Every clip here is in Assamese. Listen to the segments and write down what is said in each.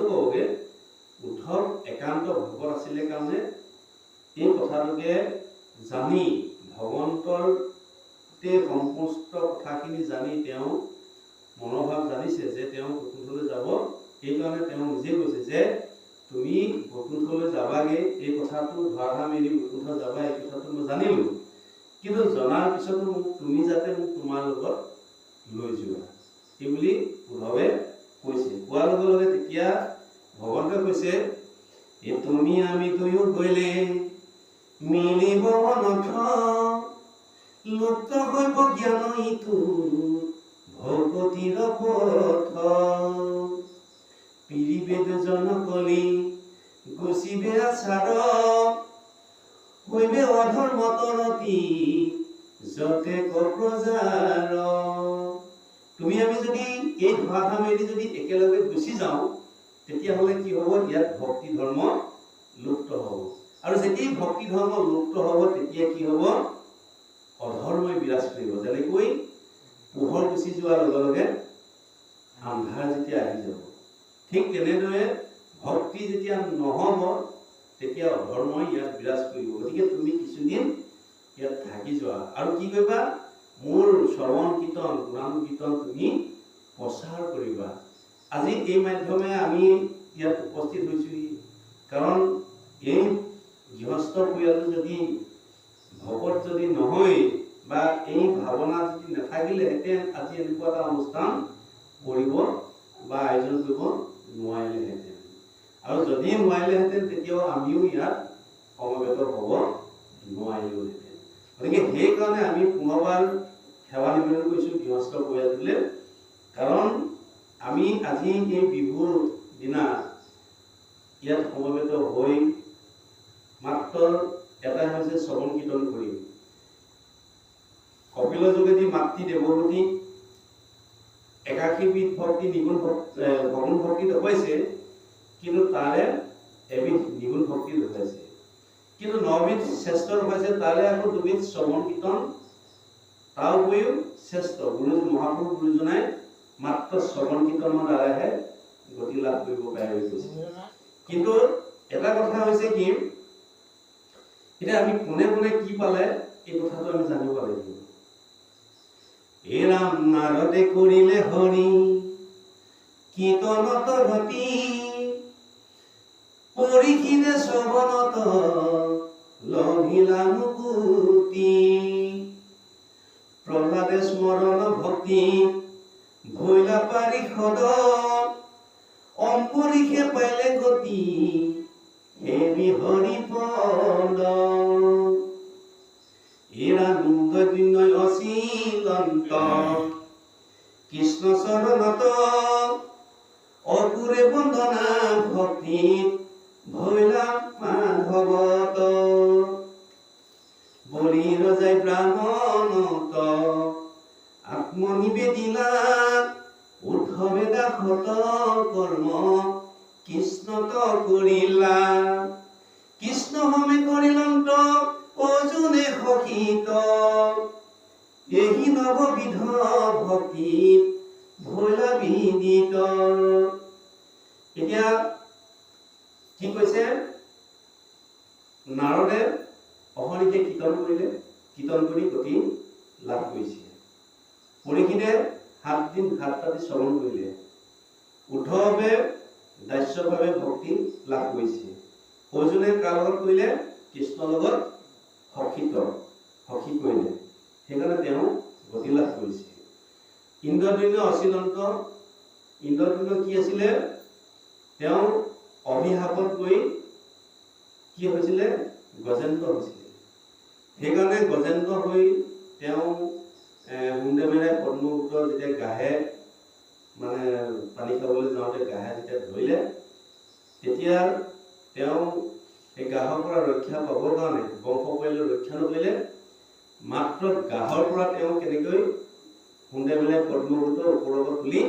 ক'বগে উদ্ধৱ একান্ত ভকত আছিলে কাৰণে এই কথাটোকে জানি ভগৱন্তৰ সমস্ত কথাখিনি জানি তেওঁ মনোভাৱ জানিছে যে তেওঁ বৈকুণ্ঠলৈ যাব। সেইকাৰণে তেওঁ নিজে কৈছে যে তুমি বৈকুণ্ঠলৈ যাবাগে, এই কথাটো ধৰাধাম এৰি বৈকুণ্ঠ যাবা, এই কথাটো মই জানিলো, কিন্তু জনাৰ পিছতো তুমি যাতে মোক তোমাৰ লগত লৈ যোৱা, এই বুলি উদ্ধৱে কৈছে। কোৱাৰ লগে লগে তেতিয়া ভগৱন্তে কৈছে এই তুমি আমি দুয়ো গ'লে মিলিব নথ, লুপ্ত হৈব জ্ঞান ইটো ভগতিৰ পথ, পিৰিবেদ জনকলি গুচিবে আচাৰ, হৈবে অধৰ্মতৰতি যতে প্ৰজাৰ। তুমি আমি যদি এই ধৰাধাম এৰি যদি একেলগে গুচি যাওঁ তেতিয়াহ'লে কি হ'ব, ইয়াত ভক্তি ধৰ্ম লুপ্ত হ'ব। আৰু যেতিয়া ভক্তি ধৰ্ম লুপ্ত হ'ব তেতিয়া কি হ'ব, অধৰ্মই বিৰাজ কৰিব। যেনেকৈ পোহৰ গুচি যোৱাৰ লগে লগে আন্ধাৰ যেতিয়া আহি যাব, ঠিক তেনেদৰে ভক্তি যেতিয়া নহ'ব তেতিয়া অধৰ্মই ইয়াত বিৰাজ কৰিব। গতিকে তুমি কিছুদিন ইয়াত থাকি যোৱা আৰু কি কৰিবা, মোৰ শ্ৰৱণ কীৰ্তন গুণান কীৰ্তন তুমি প্ৰচাৰ কৰিবা। আজি এই মাধ্যমে আমি ইয়াত উপস্থিত হৈছোহি, কাৰণ এই গৃহস্থ পৰিয়ালটো যদি ভকত যদি নহয় বা এই ভাৱনা যদি নাথাকিলেহেঁতেন আজি এনেকুৱা এটা অনুষ্ঠান কৰিব বা আয়োজন কৰিব নোৱাৰিলেহেঁতেন। আৰু যদি নোৱাৰিলেহেঁতেন তেতিয়াও আমিও ইয়াত সমবেত হ'ব নোৱাৰিলোহেঁতেন। গতিকে সেইকাৰণে আমি পুনৰবাৰ সেৱা নিবেদন কৰিছোঁ গৃহস্থ পৰিয়ালটোলৈ, কাৰণ আমি আজি এই বিহুৰ দিনা ইয়াত সমবেত হৈ মাত্ৰ এটাই হৈছে শ্ৰৱণ কীৰ্তন কৰিম। কপিলৰ যোগেদি মাতৃ দেৱহূতি 81 বিধ ভক্তি নিগুণ সগুণ ভক্তি দেখুৱাইছে, কিন্তু তাৰে এবিধ নিগুণ ভক্তি দেখুৱাইছে, কিন্তু 9 বিধ শ্ৰেষ্ঠ দেখুৱাইছে, তাৰে আকৌ 2 বিধ শ্ৰৱণ কীৰ্তন তাৰ উপৰিও শ্ৰেষ্ঠ। গুৰু মহাপুৰুষ গুৰুজনাই মাত্ৰ শ্ৰৱণ কীৰ্তনৰ দ্বাৰাহে গতি লাভ কৰিব পাৰে হৈ গৈছে। কিন্তু এটা কথা হৈছে কি, এতিয়া আমি কোনে কোনে কি পালে এই কথাটো আমি জানিব লাগিব। হে ৰাম নাৰদে কৰিলে হৰি কীৰ্তনত ৰতি, পৰীক্ষিতে শ্ৰৱণত লভিলা মুকুতি, প্ৰহ্লাদে স্মৰণ ভক্তি ভৈলা পাৰিষদ, অম্পৰীষে পাইলে গতি হেৰি হৰি পদ। ইৰানন্দয় অচিলন্ত কৃষ্ণ চৰণত, অপুৰে বন্দনা ভক্তিত ভৈলা মাধৱত, বলি ৰজাই ব্ৰাহ্মণত আত্মনিবেদিলা, উদ্ধৱে দাসত কৰ্ম কৃষ্ণত কৰিলা, কৃষ্ণ হমে কৰিলন্ত অজুনে সখিত, এহি নৱবিধ ভক্তিত ভৈলা বিদিত। এতিয়া কি কৈছে, নাৰদে অহৰ্নিশে কীৰ্তন কৰিলে, কীৰ্তন কৰি গতি লাভ কৰিছে। পৰীক্ষিতে 7 দিন 7 ৰাতি শ্ৰৱণ কৰিলে, উদ্ধৱে দাস্যভাৱে ভক্তি লাভ কৰিছে, অৰ্জুনে কাৰ লগত কৰিলে, কৃষ্ণৰ লগত সখী কৰিলে, সেইকাৰণে তেওঁ গতি লাভ কৰিছে। ইন্দ্ৰদন্য অচিলন্ত, ইন্দ্ৰদন্য কি আছিলে, তেওঁ অভিশাপত গৈ কি হৈছিলে, গজেন্দ্ৰ হৈছিলে। সেইকাৰণে গজেন্দ্ৰ হৈ তেওঁ সুন্দেমেৰে পদ্মপুত্ৰ যেতিয়া গাহে মানে পানী খাবলৈ যাওঁতে গাহে যেতিয়া ধৰিলে, তেতিয়া তেওঁ এই গাহৰ পৰা ৰক্ষা পাবৰ কাৰণে বংশ পৰিয়ালৰ ৰক্ষা নকৰিলে, মাত্ৰ গাহৰ পৰা তেওঁ কেনেকৈ সুন্দেমেৰে পদ্মপুত্ৰ ওপৰৰ পৰা তুলি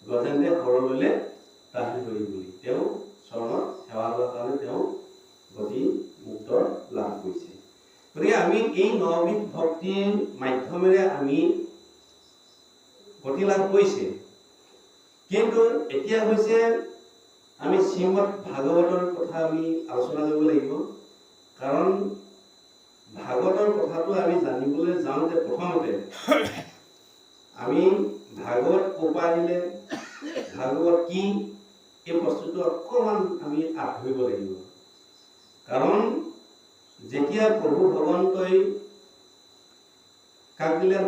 গজেন্দ্ৰে শৰণলৈ টানি ধৰি বুলি তেওঁ চৰণত সেৱা লোৱাৰ কাৰণে তেওঁ গতি মুক্ত লাভ কৰিছে। গতিকে আমি এই 9 বিধ ভক্তিৰ মাধ্যমেৰে আমি গতি লাভ কৰিছে, কিন্তু এতিয়া হৈছে আমি শ্ৰীমদ ভাগৱতৰ কথা আমি আলোচনা কৰিব লাগিব। কাৰণ ভাগৱতৰ কথাটো আমি জানিবলৈ যাওঁতে প্ৰথমতে আমি ভাগৱত ক'ৰ পৰা আহিলে, ভাগৱত কি, এই বস্তুটো অকণমান আমি ধৰিব লাগিব। কাৰণ যেতিয়া প্ৰভু ভগৱন্তই কাক দিলে?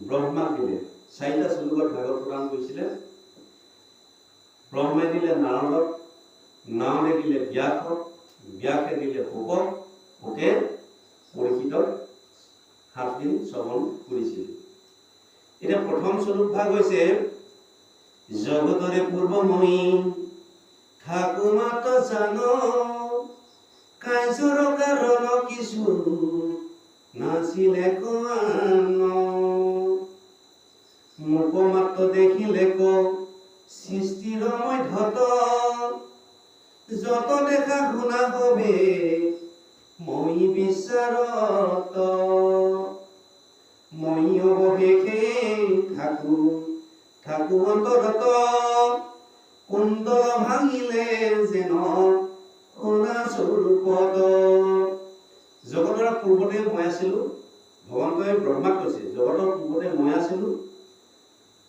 ব্ৰহ্মাক দিলে। 4টা শ্লোকত ভাগৱত প্ৰদান কৰিছিলে। ব্ৰহ্মাই দিলে নাৰদক, নাৰদে দিলে ব্যাসক, ব্যাসে দিলে শুকক, শুকে পৰীক্ষিতক 7 দিন শ্ৰৱণ কৰিছিল। এতিয়া প্ৰথম স্বৰূপ ভাগ হৈছে জগতৰে পূৰ্বময়ী ঠাকু মাত জান, কাৰ্যৰ কাৰণ কিছু নাছিলে কোৱান, মোক মাত্ৰ দেখিলে ক সৃষ্টিৰ মধ্যত, যত দেখা শুনা হবে মই বিচাৰত, মই অৱশেষে থাকো থাকো অন্তৰত, কুণ্ডল ভাঙিলে যেন শুনা স্বৰূপত। জগতৰ পূৰ্বতে মই আছিলো, ভগৱন্তই ব্ৰহ্মাক কৈছে জগতৰ পূৰ্বতে মই আছিলো,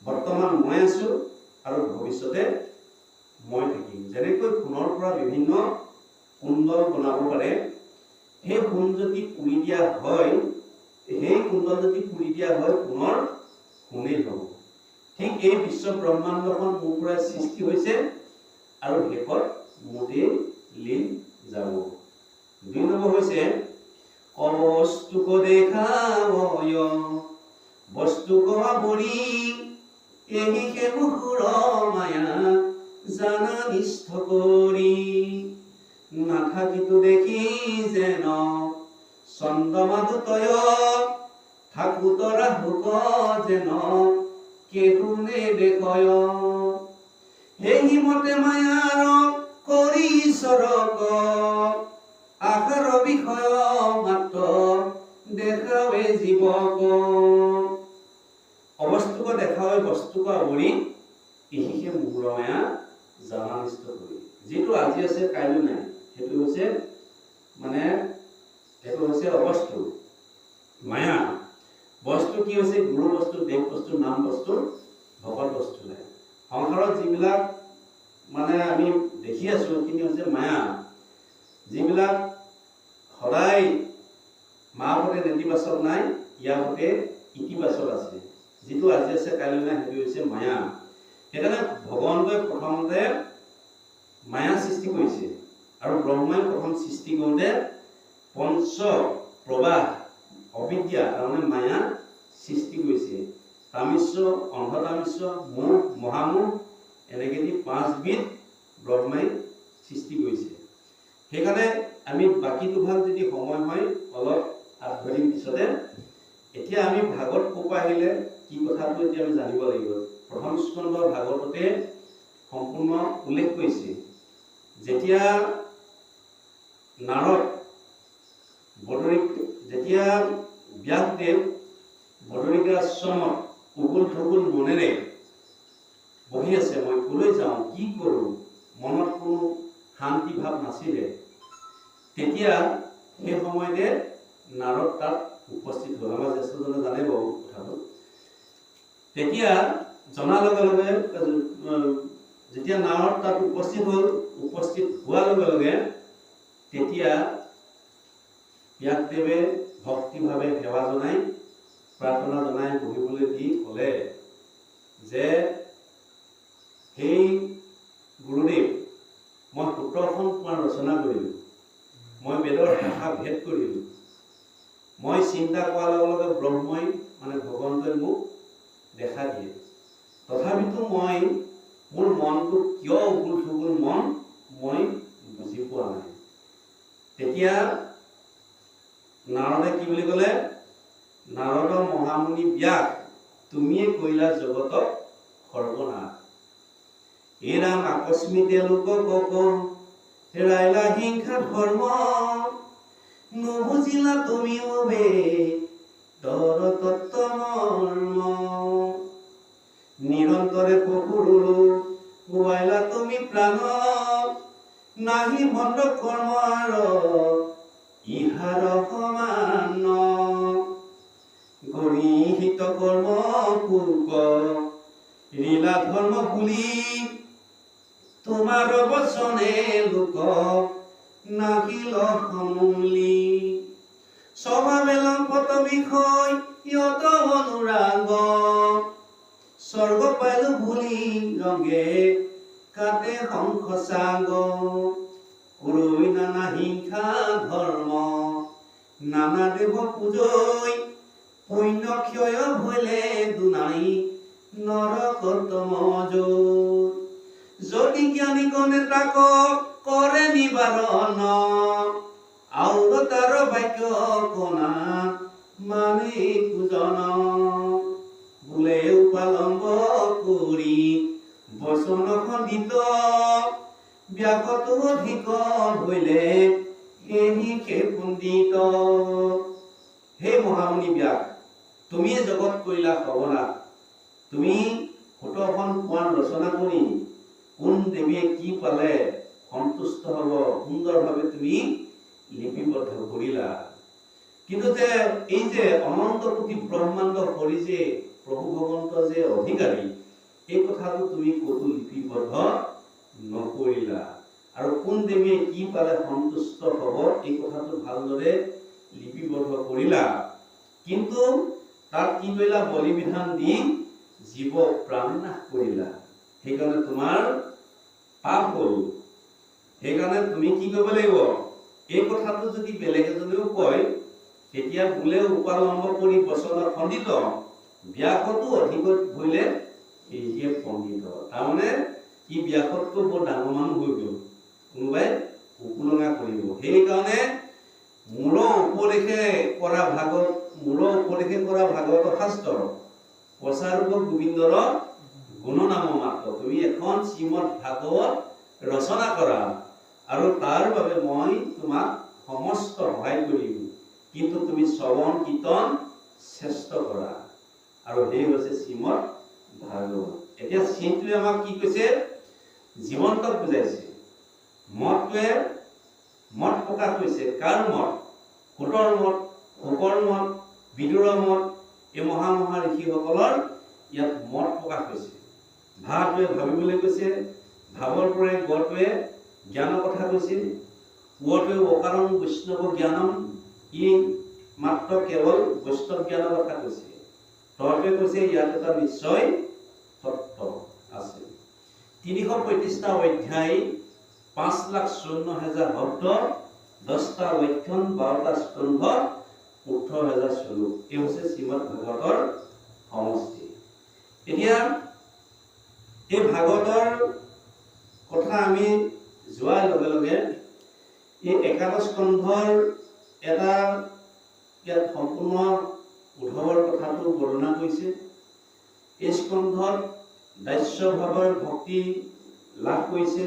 বৰ্তমান মই আছো আৰু ভৱিষ্যতে মই থাকিম। যেনেকৈ সোণৰ পৰা বিভিন্ন কুণ্ডল বনাব পাৰে, সেই সোণ যদি পুৰি দিয়া হয়, সেই কুণ্ডল যদি পুৰি দিয়া হয় পুনৰ সোণেই হ'ব। ঠিক এই বিশ্ব ব্ৰহ্মাণ্ডখন মোৰ পৰা সৃষ্টি হৈছে আৰু শেষত মোতেই লীন যাব। 2 নম্বৰ হৈছে অবস্তুক দেখাবয় বস্তুক আৱৰি, এহি মুখুৰ মায়া জানা নিষ্ঠ কৰি, নাথাকিতো দেখি যেন চন্দ্ৰমাদুতয়, থাকোত ৰাহুক যেন কেহুনে দেখয়, সেই মতে মায়াৰ কৰি ঈশ্বৰক, আশাৰ বিষয় মাত্ৰ দেখাৱে জীৱক। অবস্তুক দেখাৱে বস্তুক আৱৰি, ইহিকে মুহুৰ মায়া জানা নিষ্ঠ কৰি। যিটো আজি আছে কাইলৈ নাই, সেইটো হৈছে মানে সেইটো হৈছে অবস্তু মায়া। বস্তু কি হৈছে? গুৰু বস্তু, দেৱ বস্তু, নাম বস্তু, ভকত বস্তু নাই। সংসাৰত যিবিলাক মানে আমি দেখি আছো সেইখিনি হৈছে মায়া, যিবিলাক সদায় মাৰ প্ৰতি নেতিবাচক নাই, ইয়াৰ প্ৰতি ইতিবাচক আছে। যিটো আজি আছে কাইলৈ নাই, সেইটো হৈছে মায়া। সেইকাৰণে ভগৱন্তই প্ৰথমতে মায়া সৃষ্টি কৰিছে, আৰু ব্ৰহ্মাই প্ৰথম সৃষ্টি কৰোঁতে পঞ্চ প্ৰবাহ অবিদ্যা তাৰমানে মায়া সৃষ্টি কৰিছে। তামিশ্ৰ, অন্ধতামিশ্ৰ, মোহ, মহামোহ, এনেকৈ 5 বিধ ব্ৰহ্মাই সৃষ্টি কৰিছে। সেইকাৰণে আমি বাকীটো ভাগ যদি সময় হয় অলপ ধৰিম পিছতে। এতিয়া আমি ভাগৱত ক'ৰ পৰা আহিলে কি কথাটো এতিয়া আমি জানিব লাগিব। প্ৰথম স্কন্ধ ভাগৱততে সম্পূৰ্ণ উল্লেখ কৰিছে, যেতিয়া নাৰদ যেতিয়া ব্যাসদেৱ বদৰিকা আশ্ৰমত উগুল থুগুল মনেৰে বহি আছে, মই কলৈ যাওঁ, কি কৰোঁ, মনত কোনো শান্তি ভাৱ নাছিলে, তেতিয়া সেই সময়তে নাৰদ তাত উপস্থিত হ'ল। আমাৰ জ্যেষ্ঠজনে জানে বাৰু কথাটো। তেতিয়া জনাৰ লগে লগে যেতিয়া নাৰদ তাত উপস্থিত হ'ল, উপস্থিত হোৱাৰ লগে লগে তেতিয়া ব্যাসদেৱে ভক্তিভাৱে সেৱা জনাই, প্ৰাৰ্থনা জনাই বহিবলৈ দি ক'লে যে সেই গুৰুদেৱ, মই 17খন পুৰাণ ৰচনা কৰিলোঁ, মই বেদৰ ভাষা ভেদ কৰিলোঁ, মই চিন্তা কৰাৰ লগে লগে ব্ৰহ্মই মানে ভগৱন্তই মোক দেখা দিয়ে, তথাপিতো মই মোৰ মনটো কিয় উগুল থুগুল মন মই বুজি পোৱা নাই। তেতিয়া নাৰদে কি বুলি ক'লে? নাৰদ মহামুনি ব্যাস, তুমিয়ে কৰিলা জগতক সৰ্বনাশ, এই ৰাম আকস্মিতে লোকক হেৰাইলা হিংসা ধৰ্ম, নুবুজিলা তুমিও বে দৰ তত্ত্ব মৰ্ম, নিৰন্তৰে পশুৰুলো পুৱাইলা তুমি প্ৰাণ নাহি মন্দ কৰ্ম আৰু ইহাৰ সমান গৰিহিত কৰ্ম পূৰ্ব লীলা ধৰ্ম বুলি তোমাৰ বচনে লোক নাহিল সমূলি স্বভাৱেলম্পত বিষয় ইয়ত অনুৰাগ স্বৰ্গ পাইলো ভুলি ৰঙে কাটে সংসাগ কৰৈ নানা হিংসা ধৰ্ম নানা দেৱ পূজৈ পুণ্য ক্ষয় ভৈলে দুনাই নৰকতম যদি জ্ঞানী গণে তাক কৰে নিবাৰণ আৰু তাৰ বাক্য কণা মানে পূজন বোলে উপালম্ব কৰি বচন খণ্ডিত ব্যাসতো অধিক হইলে সেহি পণ্ডিত হে মহামুনি ব্যাস তুমি জগত কৰিলা সৰ্বনাশ তুমি ১৭খন পুৰাণ ৰচনা কৰি কোন দেৱীয়ে কি পালে সন্তুষ্ট হ'ব সুন্দৰভাৱে তুমি লিপিবদ্ধ কৰিলা কিন্তু যে এই যে অনন্ত কোটি ব্ৰহ্মাণ্ড হৰি যে প্ৰভু ভগৱন্ত যে অধিকাৰী এই কথাটো তুমি ক'তো লিপিবদ্ধ নকৰিলা আৰু কোন দেৱীয়ে কি পালে সন্তুষ্ট হ'ব এই কথাটো ভালদৰে লিপিবদ্ধ কৰিলা কিন্তু তাত কি কৰিলা বলি বিধান দি জীৱ প্ৰাণ নাশ কৰিলা সেইকাৰণে তোমাৰ পাপ হ'ল সেইকাৰণে তুমি কি কৰিব লাগিব এই কথাটো যদি বেলেগ এজনেও কয় তেতিয়া বোলে উপালম্ব কৰি বচন খণ্ডিত ব্যাসতো অধিক ভৈলে সেয়ে পণ্ডিত তাৰমানে ই ব্যাসতকৈ বৰ ডাঙৰ মানুহ হৈ গ'ল কোনোবাই উপলঙা কৰিব সেইকাৰণে মূল উপদেশে কৰা ভাগৱত শাস্ত্ৰ প্ৰচাৰক গোবিন্দৰ গুণনাম মাত্ৰ তুমি এখন শ্ৰীমদ ভাগৱত ৰচনা কৰা আৰু তাৰ বাবে মই তোমাক সমস্ত সহায় কৰিম কিন্তু তুমি শ্ৰৱণ কীৰ্তন শ্ৰেষ্ঠ কৰা আৰু সেই হৈছে শ্ৰীমদ ভাগৱত এতিয়া চিনটোৱে আমাক কি কৈছে জীৱন্তক বুজাইছে মতটোৱে মত প্ৰকাশ কৰিছে কাৰ মত সুতৰ মত শুকৰ মত বিদুৰৰ মত এই মহা ঋষিসকলৰ ইয়াত মত প্ৰকাশ হৈছে ভাৱটোৱে ভাবিবলৈ কৈছে ভাৱৰ পৰাই গড়টোৱে জ্ঞানৰ কথা কৈছে ওৱটোৱে অকাৰণ বৈষ্ণৱ জ্ঞানম ই মাত্ৰ কেৱল বৈষ্ণৱ জ্ঞানৰ কথা কৈছে তৰ্কে কৈছে ইয়াত এটা নিশ্চয় তত্ত্ব আছে ৩৩৫টা অধ্যায় ৫,৫৪,০০০ শব্দ ১০টা লক্ষণ ১২টা স্কন্ধ ১৮,০০০ শ্লোক এই হৈছে শ্ৰীমদ ভাগৱতৰ সমষ্টি এতিয়া এই ভাগৱতৰ কথা আমি যোৱাৰ লগে লগে এই একাদশ স্কন্ধৰ এটা ইয়াত সম্পূৰ্ণ উদ্ধৱৰ কথাটো বৰ্ণনা কৰিছে এই স্কন্ধত দাস্য ভাৱৰ ভক্তি লাভ কৰিছে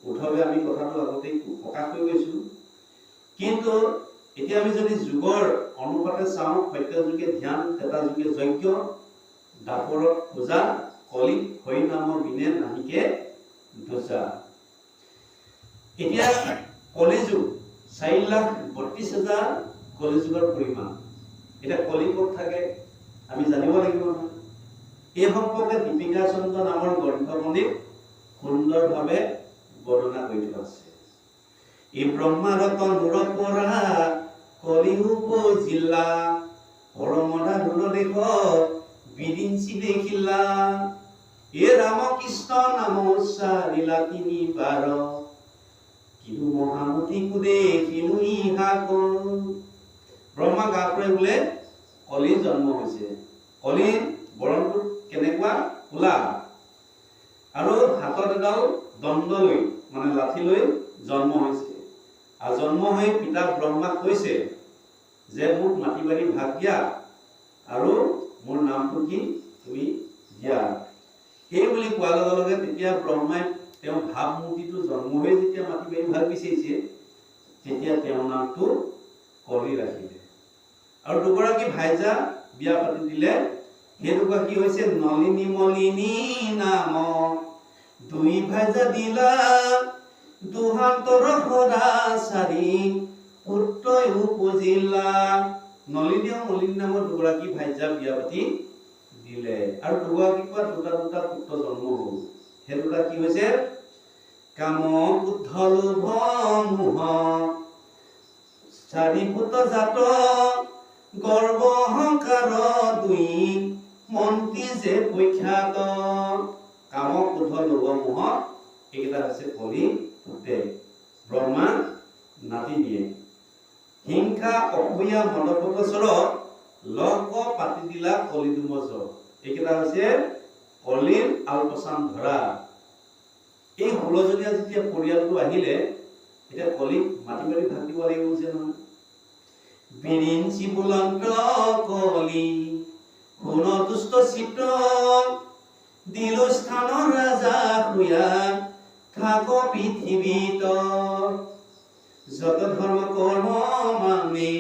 উদ্ধৱে আমি কথাটো আগতেই প্ৰকাশ কৰি গৈছো কিন্তু এতিয়া আমি যদি যুগৰ অনুপাতে চাওঁ সত্য যুগে ধ্যান তেতা যুগে যজ্ঞ দাপৰত পূজা কলিত হৰি নাম বিনে নাহিকে দোষা এতিয়া কলিযুগ ৪,৩২,০০০ কলিযুগৰ পৰিমাণ এটা কলিযুগ থাকে আমি জানিব লাগিব নহয় এই সম্পৰ্কে দীপিকা চন্দ্ৰ নামৰ গ্ৰন্থখনিত সুন্দৰভাৱে বৰ্ণনা কৰি থোৱা আছে এই ব্ৰহ্মাৰত নূৰ পৰা কলিযুগ জিলা পৰমদা ধুন দেশ বিৰিঞ্চি দেখিলা এ ৰামকৃষ্ণ নাম উচ্চাৰিলা ৩ বাৰ কিন্তু মহামতি কুদে কিনু ইহাক ব্ৰহ্মা গাপৰে বোলে কলি জন্ম হৈছে কলি বৰণটো কেনেকুৱা কোলা আৰু হাতত এডাল দণ্ড লৈ মানে লাঠি লৈ জন্ম হৈছে আৰু জন্ম হৈ পিতা ব্ৰহ্মাক কৈছে যে মোক মাটি বাৰী ভাগ দিয়া আৰু মোৰ নামটো কি তুমি দিয়া এই বুলি কোৱাৰ লগে লগে তেতিয়া ব্ৰহ্মাই তেওঁ ভাৱমূৰ্তিটো জন্ম হৈ যেতিয়া মাটি বাৰী ভাগ বিচাৰিছে তেতিয়া তেওঁৰ নামটো কলি ৰাখিলে আৰু দুগৰাকী ভাইজা বিয়া পাতি দিলে সেই দুগৰাকী হৈছে নলিনী মলিনী নাম দুই ভাইজা দিলা দুহাতৰ সদা চাৰি পুত্ৰই উপজিলা। নলিনী আৰু মলিনী নামৰ দুগৰাকী ভাইজা বিয়া পাতি দিলে আৰু দুগৰাকীৰ পৰা দুটা দুটা পুত্ৰ জন্ম হ'ল। সেই দুটা কি হৈছে? কাম ক্ৰোধ লোভ মোহ চাৰি পুত জাত গৰ্ব অহংকাৰ দুই মন্ত্ৰী যে প্ৰখ্যাত। কাম ক্ৰোধ লোভ মোহ এইকেইটা হৈছে কলি পুতেক, ব্ৰহ্মা নাতি দিয়ে। হিংসা অসূয়া মদপতচৰ লগ পাতি দিলা কলি দুমজ। এইকেইটা হৈছে কলিৰ আলপচান ধৰা। এই 16 জনীয়া যেতিয়া পৰিয়ালটো আহিলে, এতিয়া কলিক মাটি মাটি ভাগ দিব লাগিব যে নহয়। বিৰিঞ্চি বুলন্ত কলি শুন দুষ্ট চিত্ৰ দিলো স্থানৰ ৰাজা শুয়া থাক পৃথিৱীত। যত ধৰ্ম কৰ্ম মামে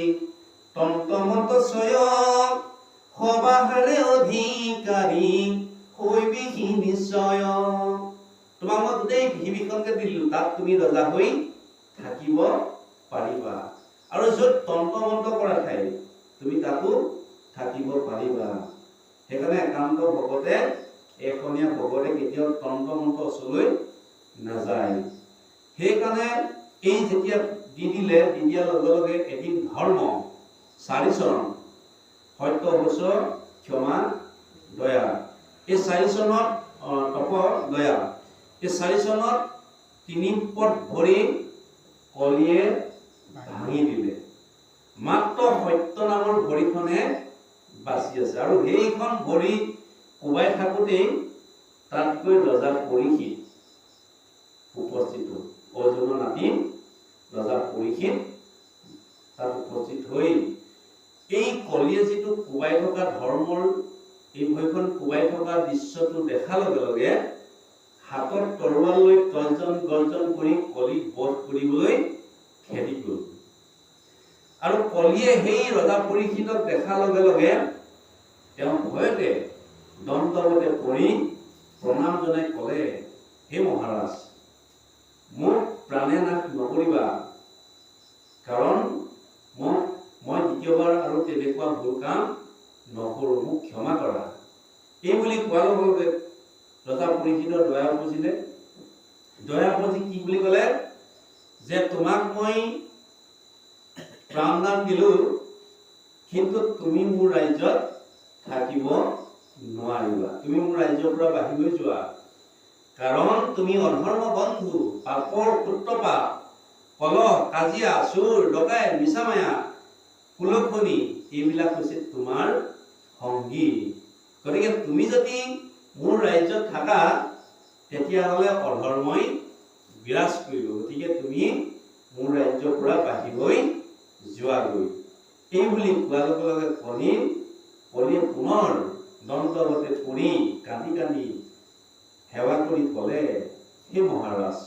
তন্ত্ৰমন্ত্ৰ স্বয়ং সবাহাৰে অধিকাৰী হৈবিহি নিশ্চয়। তোমাক মই গোটেই পৃথিৱীখনকে দিলো, তাত তুমি ৰজা হৈ থাকিব পাৰিবা। আৰু য'ত তন্ত্ৰমন্ত্ৰ কৰা ঠাই তুমি তাতো থাকিব পাৰিবা। সেইকাৰণে একান্ত ভকতে এখনীয়া ভকতে কেতিয়াও তন্ত্ৰমন্ত্ৰ ওচৰলৈ নাযায়। সেইকাৰণে এই যেতিয়া দি দিয়াৰ লগে লগে এদিন ধৰ্ম 4 চৰণ সত্য অৱশ্য ক্ষমা দয়া, এই 4 চনত তপ দয়া, এই 4 চনত 3 পদ ভৰি কলিয়ে ভাঙি দিলে। মাত্ৰ সত্য নামৰ ভৰিখনে বাচি আছে। আৰু সেইখন ভৰি কোবাই থাকোঁতেই তাতকৈ ৰজা পৰীক্ষিত উপস্থিত হ'ল। অৰ্জুনৰ নাতি ৰজা পৰীক্ষিত তাত উপস্থিত হৈ এই কলিয়ে যিটো কোবাই থকা ধৰ্মৰ এই ভৰিখন কোবাই থকা দৃশ্যটো দেখাৰ লগে লগে হাতত তৰোৱাল লৈ তৰ্জন গৰ্জন কৰি কলিক বধ কৰিবলৈ খেদি গ'ল। আৰু কলিয়ে সেই ৰজা পৰীক্ষিতক দেখাৰ লগে লগে তেওঁ ভয়তে দণ্ডৱতে পৰি প্ৰণাম জনাই ক'লে, হে মহাৰাজ, মোক প্ৰাণে নাশ নকৰিবা, কাৰণ মই দ্বিতীয়বাৰ আৰু তেনেকুৱা ভুল কাম নকৰোঁ, মোক ক্ষমা কৰা। এই বুলি কোৱাৰ লগে লগে ৰজা পৰীক্ষিতৰ দয়া উপজিলে। দয়া উপজি কি বুলি ক'লে, যে তোমাক মই প্ৰাণদান দিলো, কিন্তু তুমি মোৰ ৰাজ্যত থাকিব নোৱাৰিবা, তুমি মোৰ ৰাজ্যৰ পৰা বাহিৰ হৈ যোৱা। কাৰণ তুমি অধৰ্ম বন্ধু, পাপৰ সূত্ৰপাত, কলহ কাজিয়া চোৰ ডকাইত মিছামায়া কুলখনি এইবিলাক হৈছে তোমাৰ সংগী। গতিকে তুমি যদি মোৰ ৰাজ্যত থাকা তেতিয়াহ'লে অধৰ্মই বিৰাজ কৰিব। গতিকে তুমি মোৰ ৰাজ্যৰ পৰা বাহিৰ হৈ যোৱাগৈ। এই বুলি কোৱাৰ লগে লগে কলিয়ে পুনৰ দণ্ডৱতে পৰি কান্দি কান্দি সেৱা কৰি ক'লে, হে মহাৰাজ,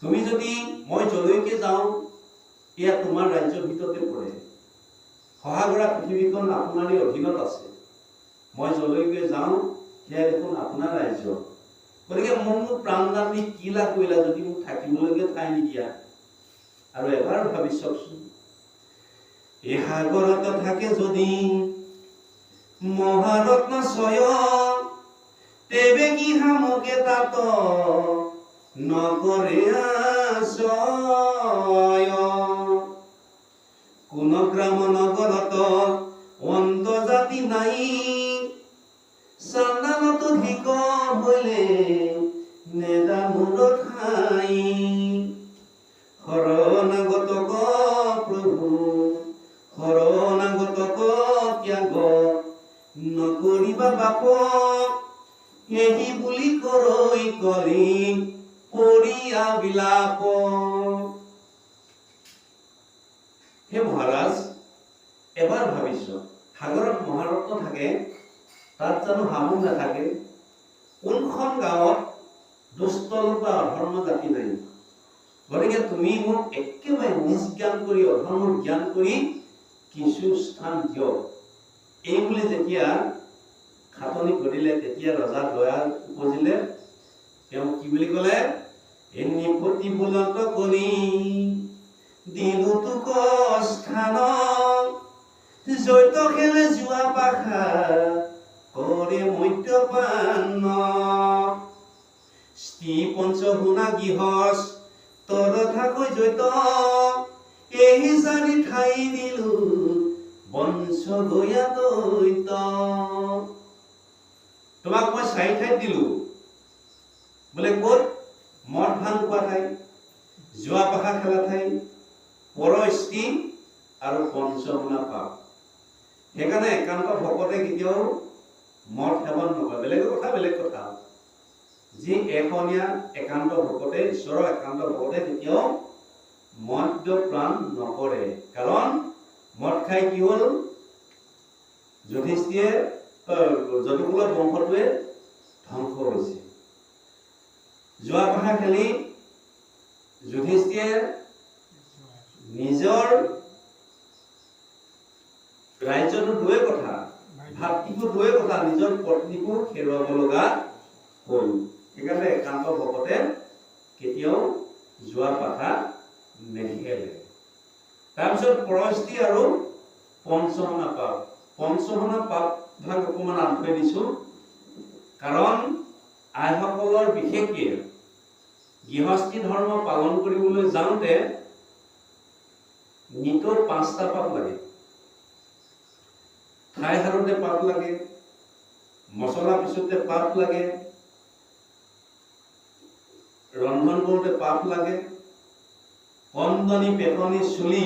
তুমি যদি মই যলৈকে যাওঁ এয়া তোমাৰ ৰাজ্যৰ ভিতৰতে পৰে। সহাগৰা পৃথিৱীখন আপোনাৰে অধীনত আছে। মই যলৈকে যাওঁ সেয়া দেখোন আপোনাৰ ৰাজ্য। গতিকে মোক প্ৰাণদান দি কি লাভ কৰিলা যদি মোক থাকিবলৈকে ঠাই নিদিয়া। আৰু এবাৰ ভাবি চাওকচোন, এই সাগৰত থাকে যদি মহাৰত্ন স্বয়ং, তেবে কি হামকে তাত নকৰে আশ্ৰয়। কোন গ্ৰাম নগৰত অন্তজাতি নাই, চান্দালত ধিক হলে নেদা মূৰ ঠাই। শৰণাগতক প্ৰভু শৰণাগতক ত্যাগ নকৰিবা বাপ, এই বুলি কৰৈ কলি পৰিয়া বিলাপ। হে মহাৰাজ, এবাৰ ভাবিছো সাগৰত মহাৰত্ন থাকে, তাত জানো হামুক নাথাকে? কোনখন গাঁৱত দুষ্ট লোক বা অধৰ্ম জাতি নাই? গতিকে তুমি মোক একেবাৰে নিষ্জ্ঞান কৰি অধৰ্মৰ জ্ঞান কৰি কিছু স্থান দিয়ক। এই বুলি যেতিয়া খাটনি কৰিলে তেতিয়া ৰজা দয়া উপজিলে। তেওঁ কি বুলি ক'লে, এনে প্ৰতিফুলত কলি দিলো তোক স্থান, জৈত খেলে যোৱা পাখা কৰে মদ্যপান, স্ত্ৰী পঞ্চশুনা গৃহস্থ তৰথাকৈ জৈত, এই চাৰি ঠাই দিলো বংশ গয়া দৈত। তোমাক মই 4 ঠাইত দিলো, বোলে ক'ত? মদ ভাং খোৱা ঠাই, জুৱা পাখা খেলা ঠাই, পৰ স্ত্ৰী আৰু পঞ্চশুনা পাপ। সেইকাৰণে একান্ত ভকতে কেতিয়াও মদ সেৱন নকৰে। বেলেগ কথা যি এখনীয়া একান্ত ভকতে, ঈশ্বৰৰ একান্ত ভকতে কেতিয়াও মদ্যপান নকৰে। কাৰণ মদ খাই কি হ'ল, যুধিষ্ঠিৰে যদুকুলৰ বংশটোৱে ধ্বংস হৈছে। জুৱা পাখা খেলি যুধিষ্ঠিৰে নিজৰ ৰাজ্যটো দূৰৈ কথা, ভাতৃকো দূৰৈ কথা, নিজৰ পত্নীকো হেৰুৱাব লগা হ'ল। সেইকাৰণে একান্ত ভকতে কেতিয়াও জুৱা পাখা নেখেলে। তাৰপিছত পৰস্ত্ৰী আৰু পঞ্চশুনা পাপ। পঞ্চশুনা পাপ ভাগ অকণমান আঁতৰাই দিছো, কাৰণ আইসকলৰ বিশেষকৈ গৃহস্থী ধৰ্ম পালন কৰিবলৈ যাওঁতে নিতৌ 5টা পাপ লাগে। ঠাই সাৰোতে পাপ লাগে, মছলা পিছোতে পাপ লাগে, ৰন্ধন কৰোতে পাপ লাগে, কন্দনি পেটনি চুলি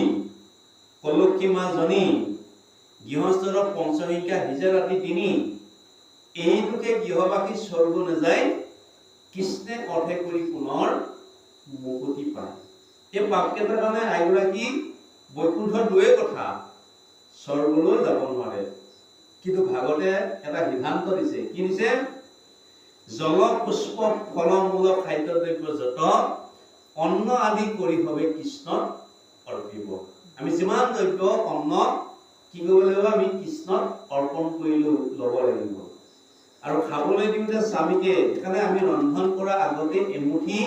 কলক্ষী মা জনী, গৃহস্থৰ পঞ্চসংখ্যা সিজে ৰাতি 3, এইটোকে গৃহবাসী স্বৰ্গ নাযায়, কৃষ্ণে অৰ্থে কৰি পুনৰ মুকুতি পায়। এই পাপকেইটাৰ কাৰণে আইগৰাকী বৈকুণ্ঠৰ দূৰৈ কথা, স্বৰ্গলৈ যাব নোৱাৰে। কিন্তু ভাগৱতে এটা সিদ্ধান্ত দিছে। কি দিছে? জল পুষ্প ফল মূল খাদ্য দ্ৰব্য যত অন্ন আদি কৰি হবে কৃষ্ণত অৰ্পিব। আমি যিমান দ্ৰব্য অন্ন কি কৰিব লাগিব? আমি কৃষ্ণত অৰ্পণ কৰি ল'ব লাগিব। আৰু খাবলৈ দিওঁতে স্বামীকে, সেইকাৰণে আমি ৰন্ধন কৰা আগতে এমুঠি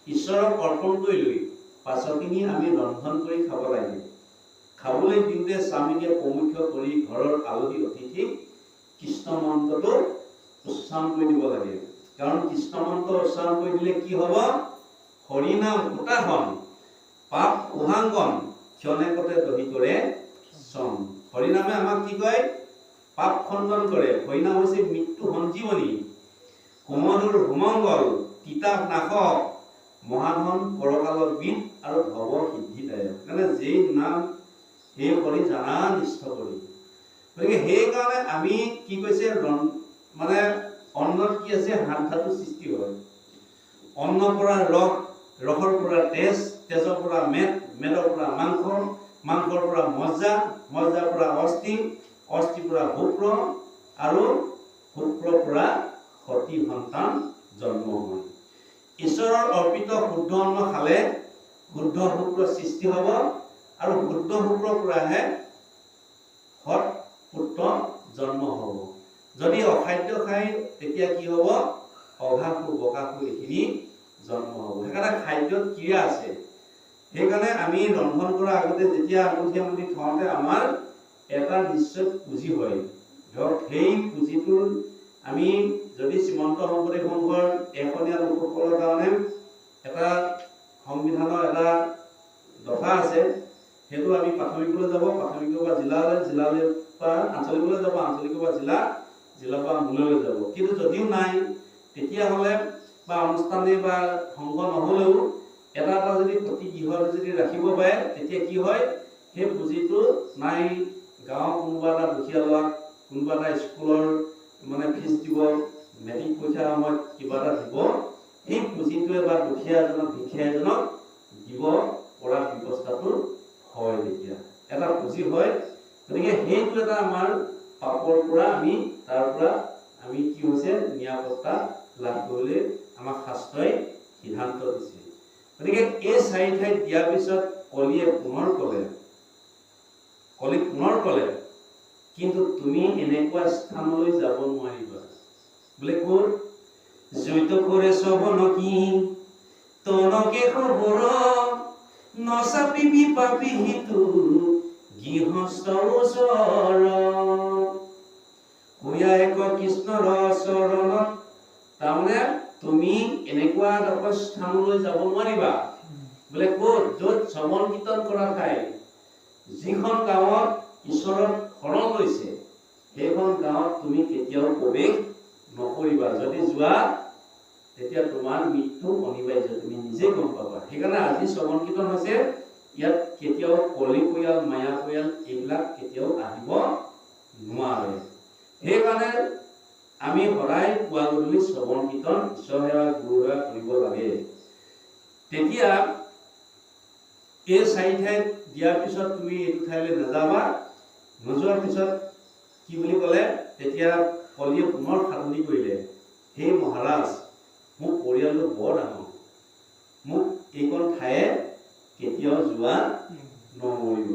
ঈশ্বৰক অৰ্পণ কৰি লৈ পাছৰখিনি আমি ৰন্ধন কৰি খাব লাগে। খাবলৈ দিওঁতে স্বামীকে প্ৰমুখ্য কৰি ঘৰৰ আলহী অতিথিক কৃষ্ণ মন্ত্ৰটো উচ্চাৰণ কৰি দিব লাগে। কাৰণ কৃষ্ণ মন্ত্ৰ উচ্চাৰণ কৰি দিলে কি হ'ব? হৰিনাম ভূতাখন পাপ উহাংগন ক্ষণেকতে দহি কৰে চম। হৰিনামে আমাক কি কয়? পাপ খণ্ডন কৰে। হৰিনাম হৈছে মৃত্যু সঞ্জীৱনী, হোমদুৰ হোমংগল, তিতাপ নাশক, মহাধন পৰকালৰ বিদ আৰু ভৱ সিদ্ধিদায়ক। মানে যেই নাম সেই কৰি জানা নিষ্ঠ কৰি। গতিকে সেইকাৰণে আমি কি কৈছে, মানে অন্নত কি আছে? 7 ধাতু সৃষ্টি হয়। অন্নৰ পৰা ৰস, ৰসৰ পৰা তেজ, তেজৰ পৰা মেদ, মেদৰ পৰা মাংস, মাংসৰ পৰা মজ্জা, মজ্জাৰ পৰা অস্থি, অস্থিৰ পৰা শুক্ৰ, আৰু শুক্ৰৰ পৰা সতী সন্তান জন্ম হয়। ঈশ্বৰৰ অৰ্পিত শুদ্ধ অন্ন খালে শুদ্ধ শুক্ৰ সৃষ্টি হ'ব, আৰু শুদ্ধ শুক্ৰৰ পৰাহে সৎ পুত্ৰ জন্ম হ'ব। যদি অখাদ্য খায় তেতিয়া কি হ'ব? অঘাসুৰ বকাসুৰ এইখিনি জন্ম হ'ব। সেইকাৰণে খাদ্যত ক্ৰিয়া আছে। সেইকাৰণে আমি ৰন্ধন কৰাৰ আগতে যেতিয়া আঙুঠি আঙুঠি থওঁতে আমাৰ এটা নিশ্চয় পুঁজি হয়। ধৰক সেই পুঁজিটোৰ আমি যদি শ্ৰীমন্ত শংকৰদেৱ সংঘৰ এখনীয়া লোকসকলৰ কাৰণে এটা সংবিধানৰ এটা দফা আছে, সেইটো আমি প্ৰাথমিকলৈ যাব, প্ৰাথমিকৰ পৰা জিলালৈ, জিলালৈ পৰা আঞ্চলিকলৈ যাব, আঞ্চলিকৰ পৰা জিলা, জিলাৰ পৰা মূললৈ যাব। কিন্তু যদিও নাই তেতিয়াহ'লে বা অনুষ্ঠানে বা সংঘ নহ'লেও এটা এটা যদি প্ৰতি গৃহত যদি ৰাখিব পাৰে, তেতিয়া কি হয়? সেই পুঁজিটো নাই, গাঁৱৰ কোনোবা এটা দুখীয়া ল'ৰাক কোনোবা এটা স্কুলৰ মানে ফিজ দিব, মেট্ৰিক পৰীক্ষাৰ সময়ত কিবা এটা দিব, সেই পুঁজিটোৱে বা দুখীয়া এজনক, ভিক্ষা এজনক দিব পৰা ব্যৱস্থাটো হয়। তেতিয়া এটা পুঁজি হয়। গতিকে সেইটো এটা আমাৰ পাপৰ পৰা আমি, তাৰ পৰা আমি কি হৈছে? নিৰাপত্তা লাভ কৰিবলৈ আমাক শাস্ত্ৰই সিদ্ধান্ত দিছে। গতিকে এই 4 ঠাইত দিয়াৰ পিছত কলিয়ে পুনৰ ক'লে, কিন্তু তুমি এনেকুৱা স্থানলৈ যাব নোৱাৰিবা। বোলে ক'ত? জৈত কৰে শ্ৰবণ কি তনকে খবৰ নচাপিবি পাপি হিতু গৃহস্থ ওচৰ কয়া এক কৃষ্ণৰ চৰণত। তাৰমানে তুমি এনেকুৱা এডোখৰ স্থানলৈ যাব নোৱাৰিবা বোলে ক'ত য'ত শ্ৰৱণ কীৰ্তন কৰা ঠাই যিখন গাঁৱত ঈশ্বৰৰ শৰণ লৈছে সেইখন গাঁৱত তুমি কেতিয়াও প্ৰৱেশ নকৰিবা। যদি যোৱা তেতিয়া তোমাৰ মৃত্যু অনিবাৰ্য, তুমি নিজে গম পাবা। সেইকাৰণে আজি শ্ৰৱণ কীৰ্তন হৈছে, ইয়াত কেতিয়াও কলি পৰিয়াল মায়া পৰিয়াল এইবিলাক কেতিয়াও আহিব নোৱাৰে। সেইকাৰণে আমি সদায় পুৱা গধূলি শ্ৰৱণ কীৰ্তন ঈশ্বৰ সেৱা গুৰু সেৱা কৰিব লাগে। তেতিয়া এই 4 ঠাইত দিয়াৰ পিছত তুমি এইটো ঠাইলৈ নাযাবা। নোযোৱাৰ পিছত কি বুলি ক'লে, তেতিয়া কলিয়ে পুনৰ সাধনি কৰিলে, হে মহাৰাজ মোৰ পৰিয়ালটো বৰ ডাঙৰ, মোক এইকণ ঠায়ে কেতিয়াও যোৱা নমৰিব,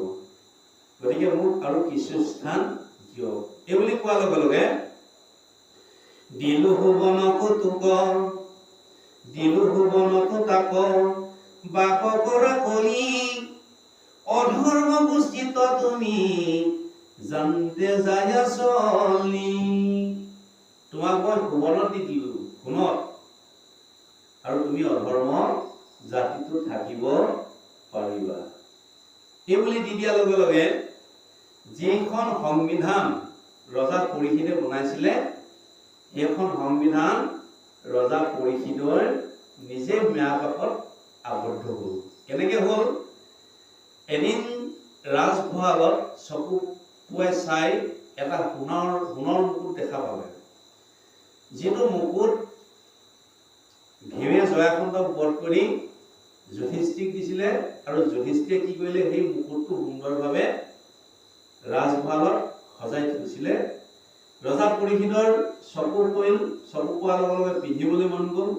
গতিকে মোক আৰু কিছু স্থান দিয়ক। এই বুলি কোৱাৰ লগে লগে দিলো ভুৱনকো তোক দিলো ভুৱনকো তাক বাস কৰা কলি অধৰ্ম পুষ্টিত তুমি জানতে যায় চলি। তোমাক মই ভুৱনত দি দিলো সোণত, আৰু তুমি অধৰ্ম জাতিটো থাকিব পাৰিবা। এই বুলি দি দিয়াৰ লগে লগে যিখন সংবিধান ৰজা পৰিষদে বনাইছিলে সেইখন সংবিধান ৰজা পৰিষদৰ নিজে ম্যাদত আবদ্ধ হ'ল। কেনেকে হ'ল? এদিন ৰাজভঁৰালত চকু পুৱাই চাই এটা সোণৰ মুকুট দেখা পালে, যিটো মুকুট ভীমে জয়াখণ্ডক বধ কৰি যুধিষ্ঠিৰক দিছিলে, আৰু যুধিষ্ঠিৰে কি কৰিলে, সেই মুকুটটো সুন্দৰভাৱে ৰাজভঁৰালত সজাই থৈছিলে। ৰজা পৰিষদৰ চকু পৰিল, চকু পোৱাৰ লগে লগে পিন্ধিবলৈ মন গ'ল।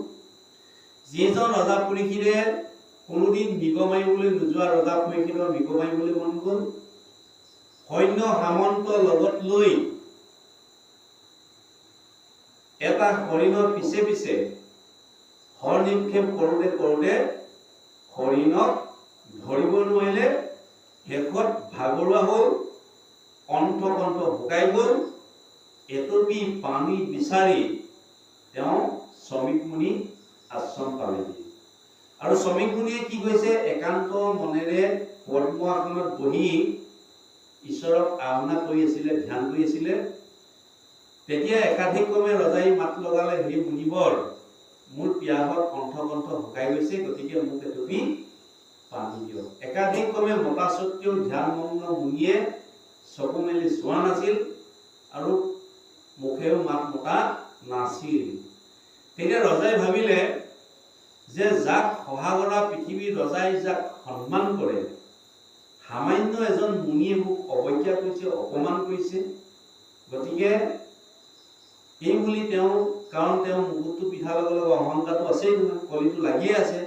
যিজন ৰজা পৰিষদে কোনোদিন মৃগ মাৰিবলৈ নোযোৱা ৰজা পৰিষদৰ মৃগ মাৰিবলৈ মন গ'ল। সৈন্য সামন্ত লগত লৈ এটা হৰিণৰ পিছে পিছে হৰ নিক্ষেপ কৰোঁতে কৰোঁতে হৰিণক ধৰিব নোৱাৰিলে, শেষত ভাগৰুৱা হ'ল, কণ্ঠ শুকাই গ'ল। এটুপি পানী বিচাৰি তেওঁ শ্ৰমিক মুনি আশ্ৰম পালেহি। আৰু শ্ৰমিক মুনিয়ে কি কৰিছে, একান্ত মনেৰে পদ্ম আসনত বহি ঈশ্বৰক আৰাধনা কৰি আছিলে, ধ্যান কৰি আছিলে। তেতিয়া একাধিক্ৰমে ৰজাই মাত লগালে, হে মুনিবৰ, মোৰ পিয়াহত কণ্ঠ শুকাই গৈছে, গতিকে মোক এটুপি পানী দিয়ক। একাধিক্ৰমে মতা স্বত্বেও ধ্যানমগ্ন মুনিয়ে চকু মেলি চোৱা নাছিল আৰু মুখেও মাত মতা নাছিল। তেতিয়া ৰজাই ভাবিলে যে যাক সহাগৰা পৃথিৱীৰ ৰজাই যাক সন্মান কৰে, সামান্য এজন মুনিয়ে মোক অৱজ্ঞা কৰিছে, অপমান কৰিছে, গতিকে এই বুলি তেওঁ, কাৰণ তেওঁ মুকুটটো পিন্ধাৰ লগে লগে অহংকাৰটো আছেই নহয়, কলিটো লাগিয়ে আছে,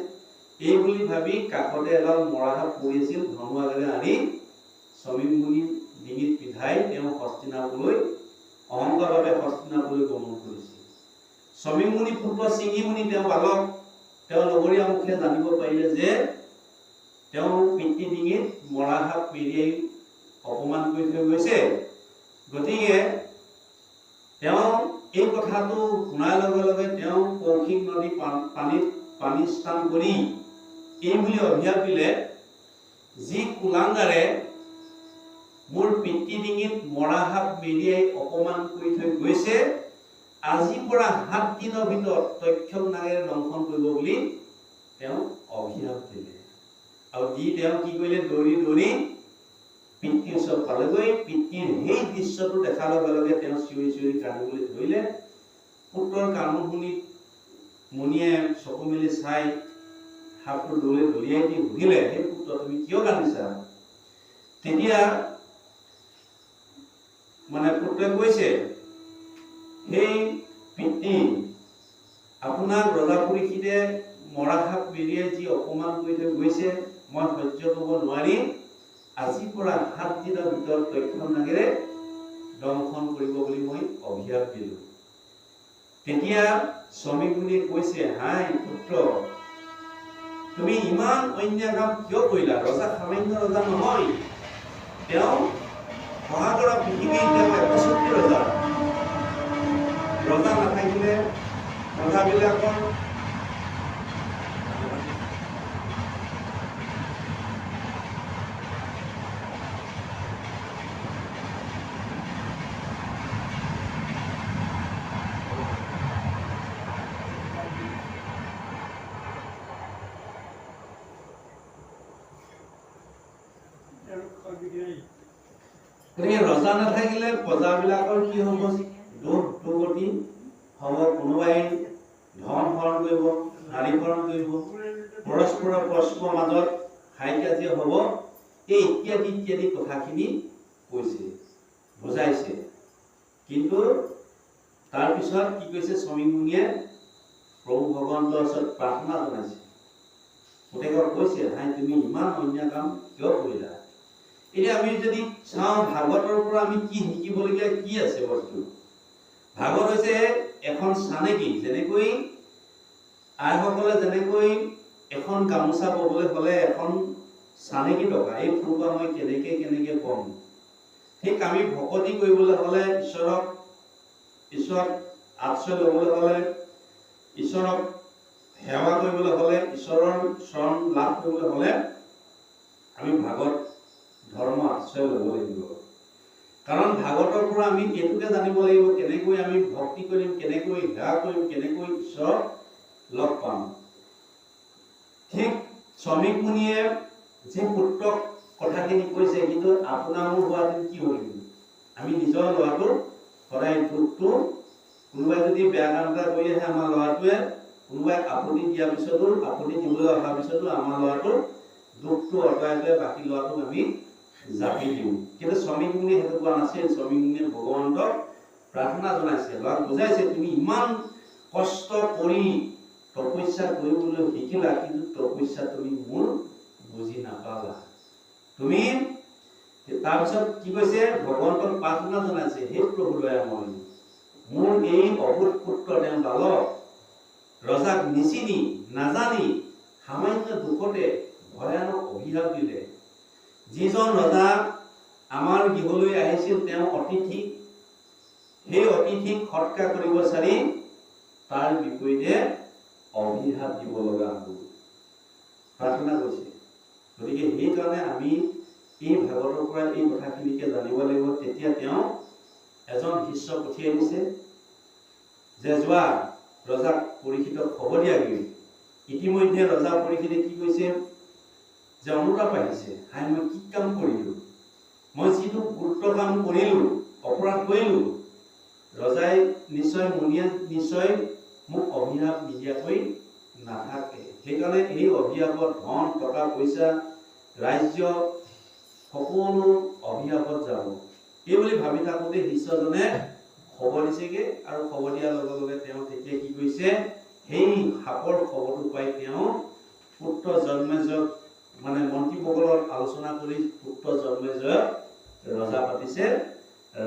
এই বুলি ভাবি কাষতে এডাল মৰাহাত পৰি আছিল, ধনুৱাগেৰে আনি শ্ৰমিক মুনিৰ ডিঙিত পিন্ধাই তেওঁ হস্তিনাপুৰলৈ অহংকাৰভাৱে হস্তিনাপুৰলৈ গমন কৰিছিল। শ্ৰমিক মুনি পুত্ৰ চিঙি মুনি তেওঁ বালক, তেওঁ লগৰীয়া মুখে জানিব পাৰিলে যে তেওঁ পিতৃ ডিঙিত মৰাহাত মেৰিয়াই অপমান কৰি থৈ গৈছে, গতিকে তেওঁ এই কথাটো শুনাৰ লগে লগে তেওঁ কৌশিক নদী পানী স্নান কৰি এই বুলি অভিশাপিলে, যি কুলাংগাৰে মোৰ পিতৃ ডিঙিত মৰাহাত মেৰিয়াই অপমান কৰি থৈ গৈছে, আজিৰ পৰা 7 দিনৰ ভিতৰত তক্ষক নাগেৰে দংশন কৰিব বুলি তেওঁ অভিশাপ দিলে। আৰু দি তেওঁ কি কৰিলে, দৌৰি দৌৰি পিতৃৰ ওচৰত পালেগৈ। পিতৃৰ সেই দৃশ্যটো দেখাৰ লগে লগে তেওঁ চিঞৰি চিঞৰি কান্দিবলৈ ধৰিলে। পুত্ৰৰ কান্দোন শুনি মুনিয়ে চকু মেলি চাই হাতটো দলিয়াই দি সুধিলে, হে পুত্ৰ, তুমি কিয় কান্দিছা? তেতিয়া পুত্ৰই কৈছে, সেই পিতৃ, আপোনাক ৰজা পৰিষদে মৰাহাত মেৰিয়াই যি অপমান কৰি থৈ গৈছে, মই সহ্য কৰিব নোৱাৰি আজিৰ পৰা 7 দিনৰ ভিতৰত তক্ষক নাগেৰে দংশন কৰিব বুলি মই অভিশাপ দিলোঁ। তেতিয়া শ্ৰমিক মুনিয়ে কৈছে, হাই পুত্ৰ, তুমি ইমান অন্যায় কাম কিয় কৰিলা? ৰজা সামান্য ৰজা নহয়, তেওঁ মহাগৰ পৃথিৱীৰ তেওঁ ৬১ ৰজা। ৰজা নাথাকিলে প্ৰজাবিলাকৰ ৰজা নাথাকিলে প্ৰজাবিলাকৰ কি হ'ব? দুখ দুৰ্গতি হ'ব। কোনোবাই ধন হৰণ কৰিব, নাৰী হৰণ কৰিব, পৰস্পৰৰ মাজত হাই কাজিয়া হ'ব। এই ইত্যাদি ইত্যাদি কথাখিনি কৈছে, বুজাইছে। কিন্তু তাৰপিছত কি কৈছে? শ্ৰমিক মুনিয়ে প্ৰভু ভগৱন্তৰ ওচৰত প্ৰাৰ্থনা জনাইছে, পুতেকক কৈছে, হাই তুমি ইমান অন্যায় কাম কিয় কৰিলা? এতিয়া আমি যদি চাওঁ ভাগৱতৰ পৰা আমি কি শিকিবলগীয়া কি আছে বস্তু? ভাগৱত হৈছে এখন চানেকি। যেনেকৈ আইসকলে যেনেকৈ এখন গামোচা ববলৈ হ'লে এখন চানেকি দৰকাৰ, এই ফুলপাহ মই কেনেকে কম। ঠিক আমি ভকতি কৰিবলৈ হ'লে, ঈশ্বৰক আশ্ৰয় ল'বলৈ হ'লে, ঈশ্বৰক সেৱা কৰিবলৈ হ'লে, ঈশ্বৰৰ শৰণ লাভ কৰিবলৈ হ'লে আমি ভাগৱত ধৰ্ম আশ্ৰয় ল'ব লাগিব। কাৰণ ভাগৱতৰ পৰা আমি এইটোকে জানিব লাগিব, কেনেকৈ আমি ভক্তি কৰিম, কেনেকৈ সেৱা কৰিম, কেনেকৈ ঈশ্বৰক লগ পাম। ঠিক শ্ৰমিক মুনিয়ে যি পুত্ৰক কথাখিনি কৈছে, কিন্তু আপোনাৰ মোৰ হোৱাহেঁতেন কি হ'ল? আমি নিজৰ ল'ৰাটো সদায় দুখটো, কোনোবাই যদি বেয়া কাম এটা কৰি আহে আমাৰ ল'ৰাটোৱে, কোনোবাই আপত্তি দিয়াৰ পিছতো, আপত্তি দিবলৈ অহাৰ পিছতো আমাৰ ল'ৰাটোৰ দুখটো আঁতৰাই থৈ বাকী ল'ৰাটোক আমি জাপি দিওঁ। কিন্তু শ্ৰমিক মুনিয়ে সেইটো কোৱা নাছিল। শ্ৰমিক মুনিয়ে ভগৱন্তক প্ৰাৰ্থনা জনাইছে, ল'ৰাক বুজাইছে, তুমি ইমান কষ্ট কৰি তপস্যা কৰিবলৈ শিকিলা, কিন্তু তপস্যা তুমি মোৰ বুজি নাপালা। তুমি তাৰপিছত কি কৈছে? ভগৱন্তক প্ৰাৰ্থনা জনাইছে, হে প্ৰভু দয়াময়, মোৰ এই অবুধ পুত্ৰ তেওঁ বালক ৰজাক নিচিনি নাজানি সামান্য দুখতে ভয়ানক অভিশাপ দিলে। যিজন ৰজা আমাৰ গৃহলৈ আহিছিল, তেওঁ অতিথি, সেই অতিথিক সৎকাৰ কৰিব চাৰি তাৰ বিপৰীতে অভিশাপ দিব লগা হ'ল। প্ৰাৰ্থনা কৰিছে। গতিকে সেইকাৰণে আমি এই ভাগৱতৰ পৰা এই কথাখিনিকে জানিব লাগিব। তেতিয়া তেওঁ এজন শিষ্য পঠিয়াই দিছে যে যোৱা ৰজাক পৰীক্ষিতক খবৰ দিয়াগৈ। ইতিমধ্যে ৰজা পৰীক্ষিতে কি কৈছে? যে অনুতাপ আহিছে, হাই মই কি কাম কৰিলো? মই যিটো গুৰুত্ব কাম কৰিলো, অপৰাধ কৰিলো, ৰজাই নিশ্চয়, মুনিয়ে নিশ্চয় মোক অভিশাপ নিদিয়াকৈ নাথাকে। সেইকাৰণে এই অভিশাপত ধন, টকা পইচা, ৰাজ্য সকলো অভিশাপত যাব। এই বুলি ভাবি থাকোঁতে শিষ্যজনে খবৰ দিছেগে, আৰু খবৰ দিয়াৰ লগে লগে তেওঁ তেতিয়া কি কৰিছে? সেই সাপৰ খবৰটো পাই তেওঁ পুত্ৰ জন্মেজয়ক মানে মন্ত্ৰীসকলৰ আলোচনা কৰি পুত্ৰ জন্মেজয়ক ৰজা পাতিছে।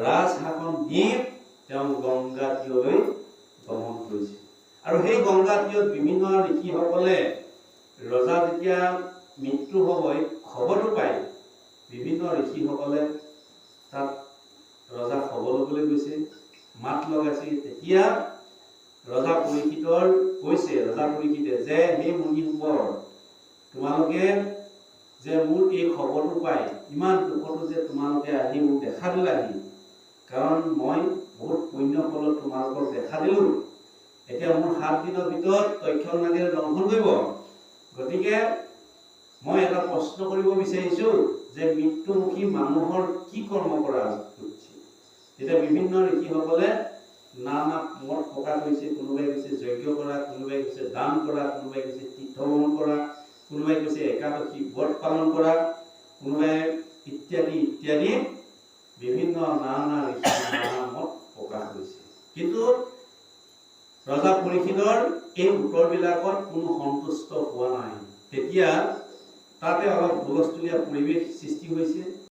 ৰাজশাসন দি তেওঁ গংগা তীৰলৈ গমন কৰিছে। আৰু সেই গংগা তীৰত বিভিন্ন ঋষিসকলে ৰজা যেতিয়া মৃত্যু হ'ব খবৰটো পায়, বিভিন্ন ঋষিসকলে তাত ৰজা খবৰ ল'বলৈ গৈছে, মাত লগাইছে। তেতিয়া ৰজা পৰীক্ষিতৰ কৈছে, ৰজা পৰীক্ষিতে যে সেই মুনিসকল, তোমালোকে যে মোৰ এই খবৰটো পাই ইমান দুখতো যে তোমালোকে আহি মোক দেখা দিলাহি, কাৰণ মই বহুত পুণ্য ফলত তোমালোকক দেখা দিলো। এতিয়া মোৰ 7 দিনৰ ভিতৰত তক্ষক নাগেৰে দংশন কৰিব। গতিকে মই এটা প্ৰশ্ন কৰিব বিচাৰিছো যে মৃত্যুমুখী মানুহৰ কি কৰ্ম কৰা উচিত? তেতিয়া বিভিন্ন ঋষিসকলে নানা মত প্ৰকাশ কৰিছে। কোনোবাই কৈছে যজ্ঞ কৰা, কোনোবাই কৈছে দান কৰা, কোনোবাই কৈছে তীৰ্থভ্ৰমণ কৰা, কোনোবাই কৈছে একাদশী ব্ৰত পালন কৰা, কোনোবাই ইত্যাদি ইত্যাদি বিভিন্ন নানা ঋষি নানা মত প্ৰকাশ কৰিছে। কিন্তু ৰজা পৰীক্ষিতৰ এই উত্তৰবিলাকত কোনো সন্তুষ্ট হোৱা নাই। তেতিয়া তাতে অলপ হুলস্থুলীয়া পৰিৱেশ সৃষ্টি হৈছে।